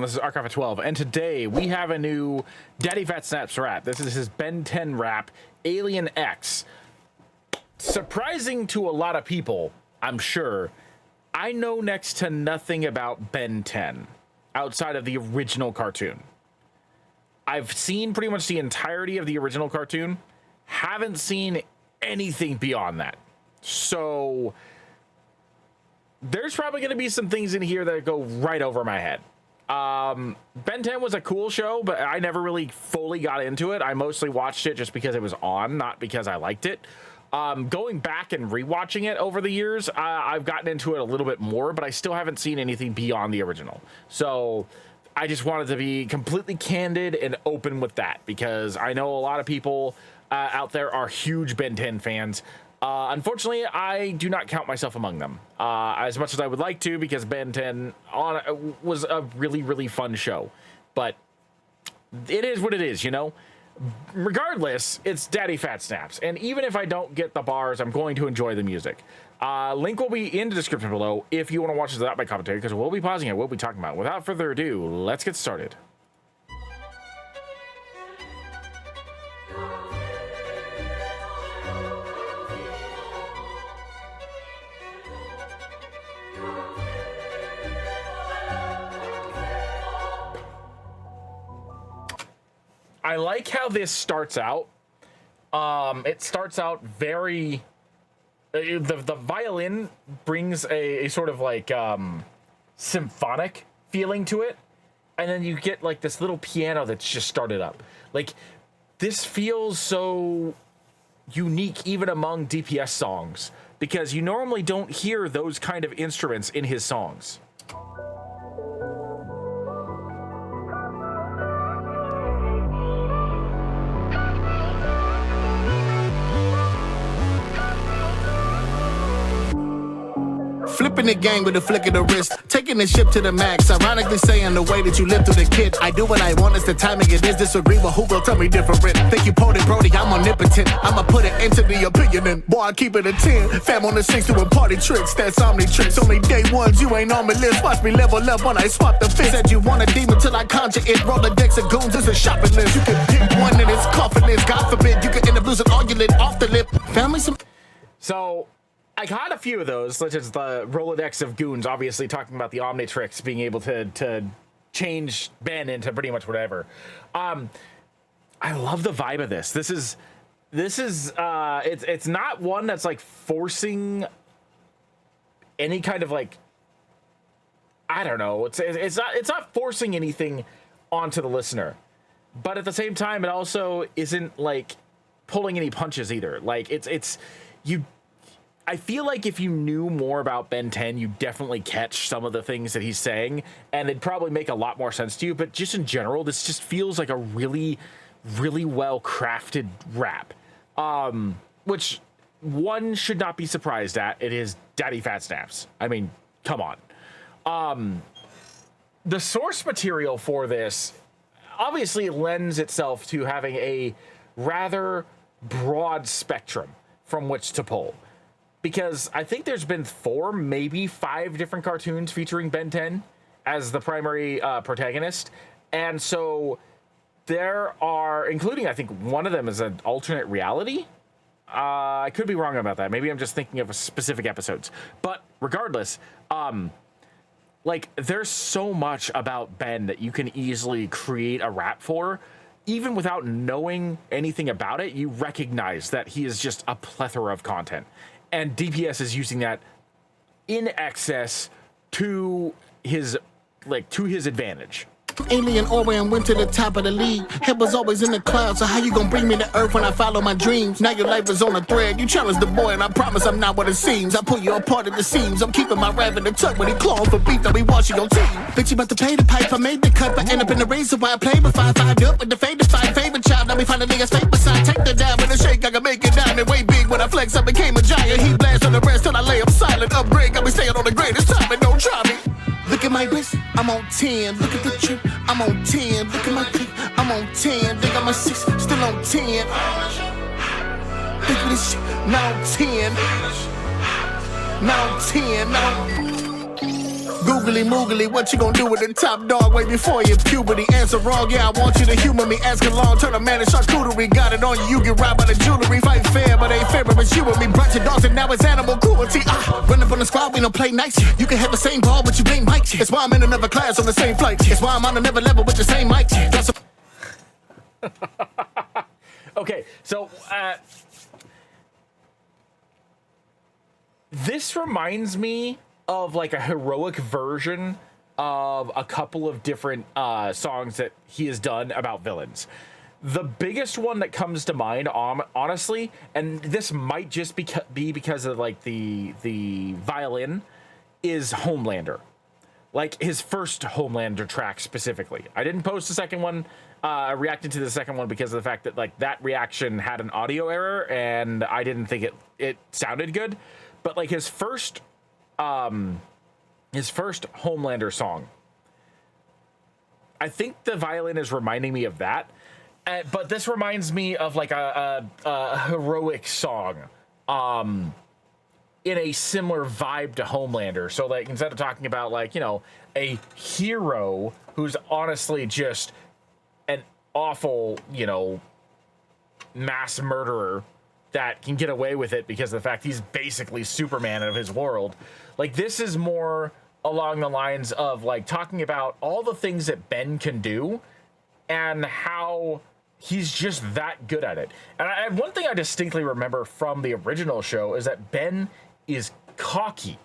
This is Archive of 12, and today we have a new Daddyphatsnaps rap. This is his Ben 10 rap, Alien X. Surprising to a lot of people, I'm sure, I know next to nothing about Ben 10 outside of the original cartoon. I've seen pretty much the entirety of the original cartoon, haven't seen anything beyond that. So there's probably going to be some things in here that go right over my head. Ben 10 was a cool show, but I never really fully got into it. I mostly watched it just because it was on, not because I liked it. Going back and rewatching it over the years, I've gotten into it a little bit more, but I still haven't seen anything beyond the original. So I just wanted to be completely candid and open with that, because I know a lot of people out there are huge Ben 10 fans. Unfortunately, I do not count myself among them as much as I would like to, because Ben 10 was a really, really fun show. But it is what it is, you know? Regardless, it's Daddyphatsnaps. And even if I don't get the bars, I'm going to enjoy the music. Link will be in the description below if you want to watch this without my commentary, because we'll be pausing it. We'll be talking about it. Without further ado, let's get started. I like how this starts out. It starts out very... The violin brings a sort of like symphonic feeling to it. And then you get like this little piano that's just started up. Like, this feels so unique even among DPS songs, because you normally don't hear those kind of instruments in his songs. Flipping the game with a flick of the wrist, taking the ship to the max, ironically saying the way that you live through the kid. I do what I want, it's the timing it is, disagree with who will tell me different. Think you Pody Brody, I'm omnipotent, I'ma put it into the opinion and boy, I keep it a 10. Fam on the 6 doing party tricks, that's Omnitrix. Only day ones, you ain't on my list, watch me level up when I swap the fist. Said you want a demon till I conjure it, roll the decks of goons, it's a shopping list. You can pick one and it's coffin list, God forbid, you can end up losing all your lid off the lip. Family some... So... I got a few of those, such as the Rolodex of Goons, obviously talking about the Omnitrix being able to change Ben into pretty much whatever. I love the vibe of this. This is it's not one that's like forcing any kind of like, I don't know. It's not forcing anything onto the listener, but at the same time, it also isn't like pulling any punches either. Like I feel like if you knew more about Ben 10, you'd definitely catch some of the things that he's saying, and it'd probably make a lot more sense to you. But just in general, this just feels like a really, really well-crafted rap, which one should not be surprised at. It is Daddyphatsnaps. I mean, come on. The source material for this obviously lends itself to having a rather broad spectrum from which to pull. Because I think there's been 4, maybe 5 different cartoons featuring Ben 10 as the primary protagonist. And so there are, including I think one of them is an alternate reality. I could be wrong about that. Maybe I'm just thinking of specific episodes. But regardless, like, there's so much about Ben that you can easily create a rap for. Even without knowing anything about it, you recognize that he is just a plethora of content. And DPS is using that in excess to his advantage. Alien Orion went to the top of the league. Head was always in the clouds, so how you gonna bring me to earth when I follow my dreams? Now your life is on a thread. You challenge the boy, and I promise I'm not what it seems. I pull you apart at the seams. I'm keeping my rap in the tuck when he clawing for beef that we watching your team. Bitch, you about to pay the pipe. I made the cut, but end up in the razor where I play with 5-5 up with the fade to fight. Favorite child, now we find a nigga's fake beside. Take the dab with a shake, I can make it diamond way big. When I flex, I became a giant. He blast on the rest till I lay up silent. Upgrade, got me staying on the greatest time, and don't try me. Look at my wrist, I'm on 10. Look at the trip, I'm on 10. Look at my clip, I'm on 10. Think I'm a 6, still on 10. Think of this shit, now on 10. Now on 10, now. Googly moogly, what you gonna do with the top dog way before your puberty? Answer wrong, yeah, I want you to humor me. Ask along, turn a man in charcuterie. Got it on you, you get robbed by the jewelry. Fight fair, but ain't fair, but it's you and me. Bunch of dogs and now it's animal cruelty. Run up on the squad, we don't play nice. You can have the same ball, but you ain't Mike. That's why I'm in another class on the same flight. That's why I'm on another level with the same mic. That's Okay, so this reminds me of like a heroic version of a couple of different songs that he has done about villains. The biggest one that comes to mind, honestly, and this might just be because of like the violin, is Homelander. Like his first Homelander track specifically. I didn't post the second one. I reacted to the second one because of the fact that like that reaction had an audio error and I didn't think it sounded good. But like his first Homelander song, I think the violin is reminding me of that. But this reminds me of like a heroic song in a similar vibe to Homelander. So like instead of talking about like, you know, a hero who's honestly just an awful, you know, mass murderer that can get away with it because of the fact he's basically Superman of his world. Like this is more along the lines of like talking about all the things that Ben can do and how he's just that good at it. And one thing I distinctly remember from the original show is that Ben is cocky.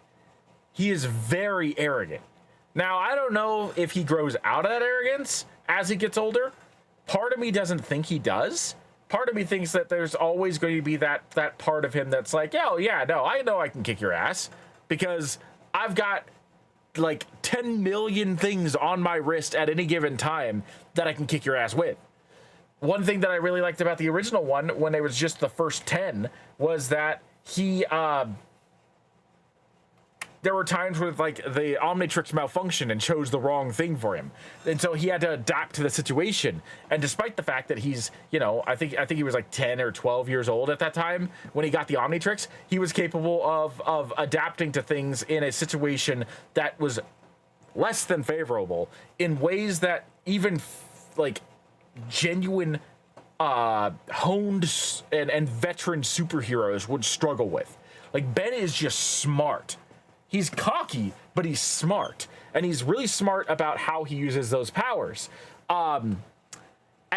He is very arrogant. Now, I don't know if he grows out of that arrogance as he gets older. Part of me doesn't think he does. Part of me thinks that there's always going to be that part of him that's like, oh, yeah, no, I know I can kick your ass because I've got like 10 million things on my wrist at any given time that I can kick your ass with. One thing that I really liked about the original one, when it was just the first 10, was that he, there were times where like the Omnitrix malfunctioned and chose the wrong thing for him. And so he had to adapt to the situation. And despite the fact that he's, you know, I think he was like 10 or 12 years old at that time when he got the Omnitrix, he was capable of adapting to things in a situation that was less than favorable in ways that even like genuine honed and veteran superheroes would struggle with. Like Ben is just smart. He's cocky, but he's smart. And he's really smart about how he uses those powers. And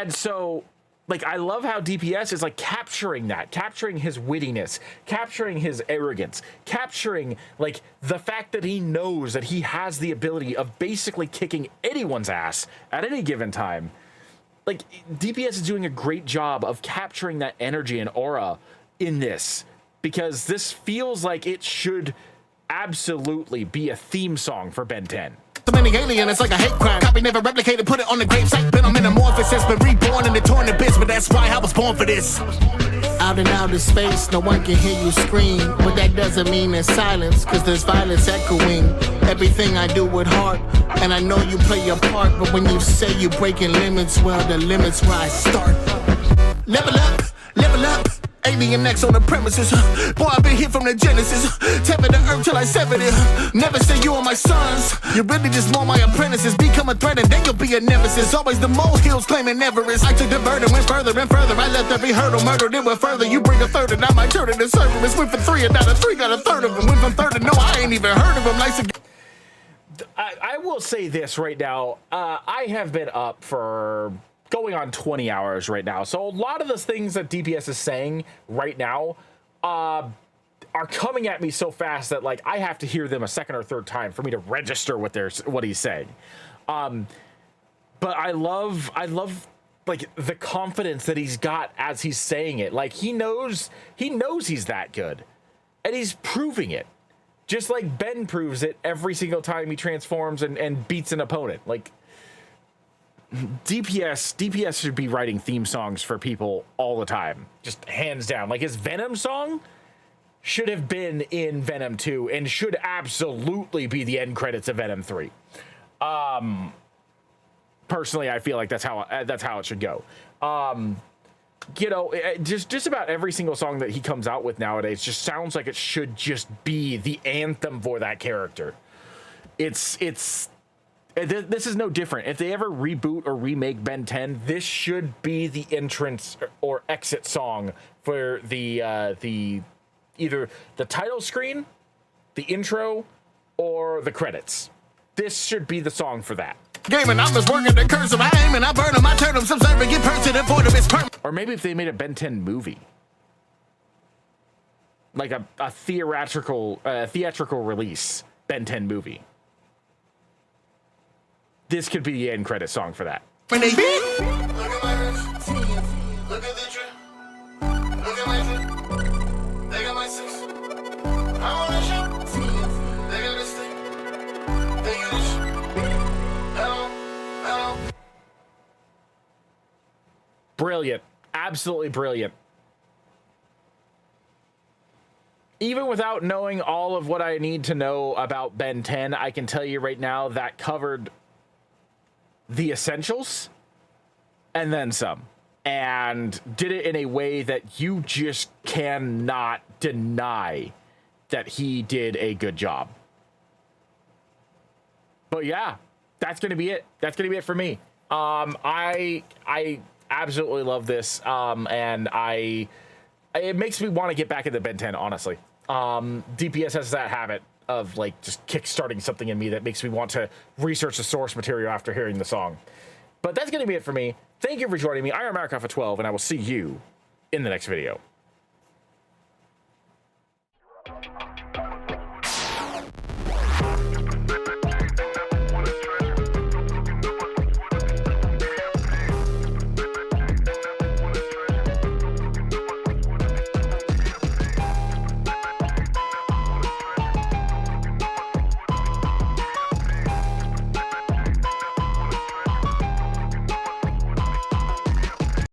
so, like, I love how DPS is, like, capturing that. Capturing his wittiness. Capturing his arrogance. Capturing, like, the fact that he knows that he has the ability of basically kicking anyone's ass at any given time. Like, DPS is doing a great job of capturing that energy and aura in this. Because this feels like it should absolutely be a theme song for Ben 10. So many alien, it's like a hate crime. Copy never replicated, put it on the gravesite. Been a metamorphosis, been reborn in the torn abyss, but that's why I was born for this. Out in outer space, no one can hear you scream. But that doesn't mean there's silence, cause there's violence echoing. Everything I do with heart, and I know you play your part. But when you say you're breaking limits, well, the limit's where I start. Level up, level up. Alien X on the premises. Boy, I've been here from the Genesis. Temper the earth till I sever it. Never say you are my sons. You really just more my apprentices. Become a threat and then you'll be a nemesis. Always the molehills claiming Everest. I took the burden, went further and further. I left every hurdle, murdered it went further. You bring a third and I might turn it to Cerberus. Went for 3 and now the 3 got a third of them. Went from third to no, I ain't even heard of them. Like I will say this right now. I have been up for going on 20 hours right now. So a lot of the things that DPS is saying right now are coming at me so fast that like I have to hear them a second or third time for me to register what he's saying. But I love like the confidence that he's got as he's saying it. Like he knows he's that good and he's proving it. Just like Ben proves it every single time he transforms and beats an opponent. Like DPS should be writing theme songs for people all the time, just hands down. Like his Venom song should have been in Venom 2 and should absolutely be the end credits of Venom 3. Personally, I feel like that's how it should go. You know, just about every single song that he comes out with nowadays just sounds like it should just be the anthem for that character. This is no different. If they ever reboot or remake Ben 10, this should be the entrance or exit song for the either the title screen, the intro, or the credits. This should be the song for that. Gaming, I'm just working the curse of I aim and I burn them, I turn them, some serve and get perks to the point of its permanent. Or maybe if they made a Ben 10 movie. Like a theatrical release Ben 10 movie. This could be the end credit song for that. When they look at my wrist, look at the drip, look at my drip, they got my six. I wanna shop, they got this thing, they got this shit. Hello. Brilliant. Absolutely brilliant. Even without knowing all of what I need to know about Ben 10, I can tell you right now that covered the essentials and then some, and did it in a way that you just cannot deny that he did a good job. But yeah, that's gonna be it. That's gonna be it for me. I absolutely love this, and it makes me want to get back into Ben 10, honestly. DPS has that habit of like just kickstarting something in me that makes me want to research the source material after hearing the song. But that's going to be it for me. Thank you for joining me. I am Marikoff at 12, and I will see you in the next video.